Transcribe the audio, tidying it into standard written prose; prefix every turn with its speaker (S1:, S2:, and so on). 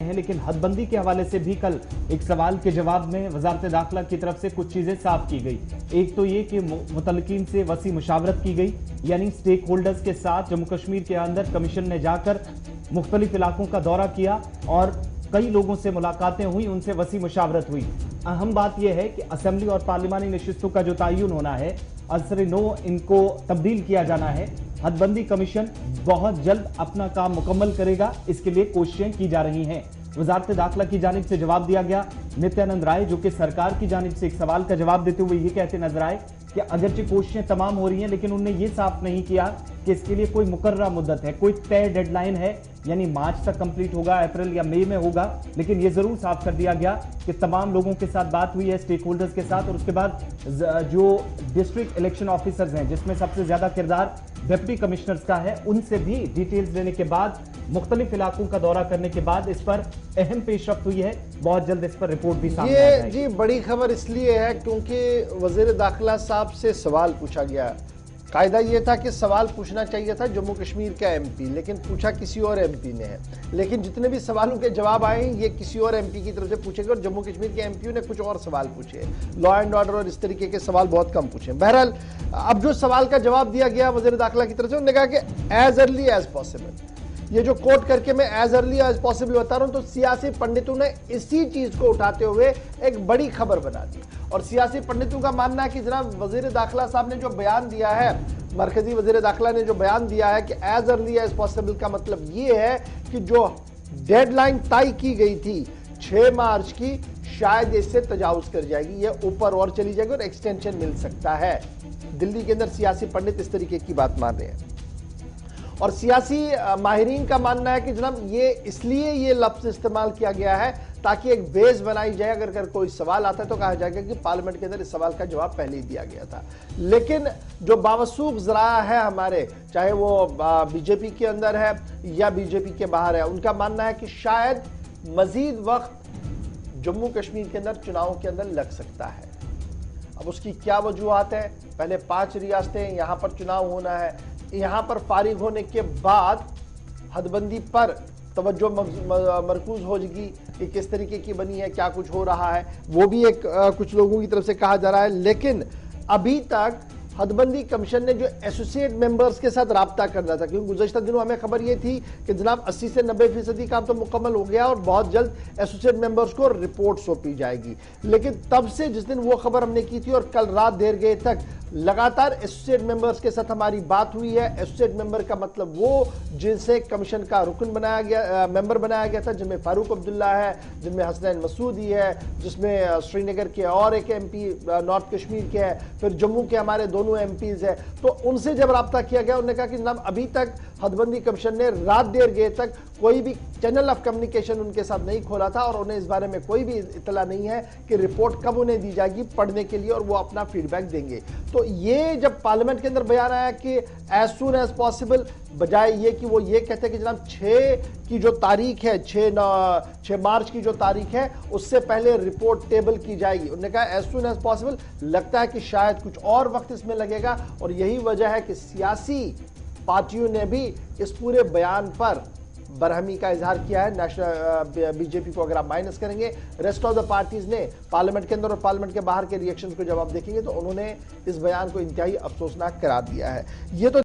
S1: हैं, लेकिन हदबंदी के हवाले से भी कल एक सवाल के जवाब में वजारत दाखिला की तरफ से कुछ चीजें साफ की गई। एक तो ये कि मुतल्लिकीन से वसी मुशावरत की गई, यानी स्टेक होल्डर्स के साथ जम्मू कश्मीर के अंदर कमीशन ने जाकर मुख्तलिफ इलाकों का दौरा किया और कई लोगों से मुलाकातें हुई, उनसे वसी मुशावरत हुई। अहम बात यह है कि असेंबली और पार्लिमानी नशिस्तों का जो तयन होना है, असर नो इनको तब्दील किया जाना है। हदबंदी कमीशन बहुत जल्द अपना काम मुकम्मल करेगा, इसके लिए कोशिशें की जा रही हैं। वजारत दाखिला की जानिब से जवाब दिया गया। नित्यानंद राय जो कि सरकार की जानिब से एक सवाल का जवाब देते हुए ये कहते नजर आए कि अगरचे कोशिशें तमाम हो रही हैं, लेकिन उन्होंने ये साफ नहीं किया कि इसके लिए कोई मुकर्रर मुद्दत है, कोई तय डेडलाइन है, यानी मार्च तक कंप्लीट होगा, अप्रैल या मई में होगा। लेकिन ये जरूर साफ कर दिया गया कि तमाम लोगों के साथ बात हुई है, स्टेक होल्डर्स के साथ, और उसके बाद जो डिस्ट्रिक्ट इलेक्शन ऑफिसर्स हैं, जिसमें सबसे ज्यादा किरदार डिप्टी कमिश्नर्स का है, उनसे भी डिटेल्स लेने के बाद, मुख्तलिफ इलाकों का दौरा करने के बाद इस पर अहम पेशरफ्त हुई है। बहुत जल्द इस पर रिपोर्ट भी सामने आ जाएगी।
S2: जी बड़ी खबर इसलिए है क्योंकि वजीर दाखिला साहब से सवाल पूछा गया। कायदा ये था कि सवाल पूछना चाहिए था जम्मू कश्मीर का एमपी, लेकिन पूछा किसी और एमपी ने है। लेकिन जितने भी सवालों के जवाब आए ये किसी और एमपी की तरफ से पूछे गए और जम्मू कश्मीर के एमपी ने कुछ और सवाल पूछे, लॉ एंड ऑर्डर और इस तरीके के सवाल बहुत कम पूछे। बहरहाल अब जो सवाल का जवाब दिया गया वजीर दाखिला की तरफ से, उन्होंने कहा कि एज अर्ली एज पॉसिबल, ये जो कोट करके मैं एज अर्ली एज पॉसिबल बता रहा हूं, तो सियासी पंडितों ने इसी चीज को उठाते हुए एक बड़ी खबर बना दी। और सियासी पंडितों का मानना है कि जनाब वजीर दाखिला साहब ने जो बयान दिया है, मरकजी वजीर दाखिला ने जो बयान दिया है कि एज अर्ली एज पॉसिबल का मतलब ये है कि जो डेडलाइन तय की गई थी 6 मार्च की, शायद इससे तजावुज कर जाएगी, ये ऊपर और चली जाएगी और एक्सटेंशन मिल सकता है। दिल्ली के अंदर सियासी पंडित इस तरीके की बात मान रहे हैं और सियासी माहिरीन का मानना है कि जनाब ये इसलिए ये लफ्ज इस्तेमाल किया गया है ताकि एक बेस बनाई जाए, अगर कोई सवाल आता है तो कहा जाएगा कि पार्लियामेंट के अंदर इस सवाल का जवाब पहले ही दिया गया था। लेकिन जो बावसूख जरा है हमारे, चाहे वो बीजेपी के अंदर है या बीजेपी के बाहर है, उनका मानना है कि शायद मजीद वक्त जम्मू कश्मीर के अंदर चुनावों के अंदर लग सकता है। अब उसकी क्या वजूहत है? पहले 5 रियासतें, यहां पर चुनाव होना है, यहां पर फारिग होने के बाद हदबंदी पर तवज्जो मरकूज हो जाएगी कि किस तरीके की बनी है, क्या कुछ हो रहा है, वो भी एक कुछ लोगों की तरफ से कहा जा रहा है। लेकिन अभी तक हदबंदी कमीशन ने जो एसोसिएट मेंबर्स के साथ राब्ता करना था, क्योंकि गुज़श्ता दिनों हमें खबर ये थी कि जनाब 80 से 90% काम तो मुकम्मल हो गया और बहुत जल्द एसोसिएट मेंबर्स को रिपोर्ट सौंपी जाएगी। लेकिन तब से जिस दिन वो खबर हमने की थी और कल रात देर गए तक लगातार एसोसिएट मेंबर्स के साथ हमारी बात हुई है। एसोसिएट मेंबर का मतलब वो जिनसे कमीशन का रुकन बनाया गया, मेंबर बनाया गया था, जिनमें फारूक अब्दुल्ला है, जिनमें हसनैन मसूदी है, जिसमें श्रीनगर के और एक एमपी नॉर्थ कश्मीर के है, फिर जम्मू के हमारे दोनों एमपीज है। तो उनसे जब राब्ता किया गया, उन्होंने कहा कि जनाब अभी तक हदबंदी कमीशन ने रात देर गए तक कोई भी चैनल ऑफ कम्युनिकेशन उनके साथ नहीं खोला था और उन्हें इस बारे में कोई भी इतला नहीं है कि रिपोर्ट कब उन्हें दी जाएगी पढ़ने के लिए और वो अपना फीडबैक देंगे। तो ये जब पार्लियामेंट के अंदर बयान आया कि एज सून एज पॉसिबल, बजाय ये कि वो ये कहते हैं कि जनाब 6 की जो तारीख है, 6 मार्च की जो तारीख है, उससे पहले रिपोर्ट टेबल की जाएगी। उन्होंने कहा एज सून एज पॉसिबल, लगता है कि शायद कुछ और वक्त इसमें लगेगा और यही वजह है कि सियासी पार्टियों ने भी इस पूरे बयान पर बरहमी का इजहार किया है। नेशनल बीजेपी को अगर आप माइनस करेंगे, रेस्ट ऑफ द पार्टीज ने पार्लियामेंट के अंदर और पार्लियामेंट के बाहर के रिएक्शंस को जवाब देखेंगे तो उन्होंने इस बयान को इंतहाई अफसोसनाक करार दिया है। ये तो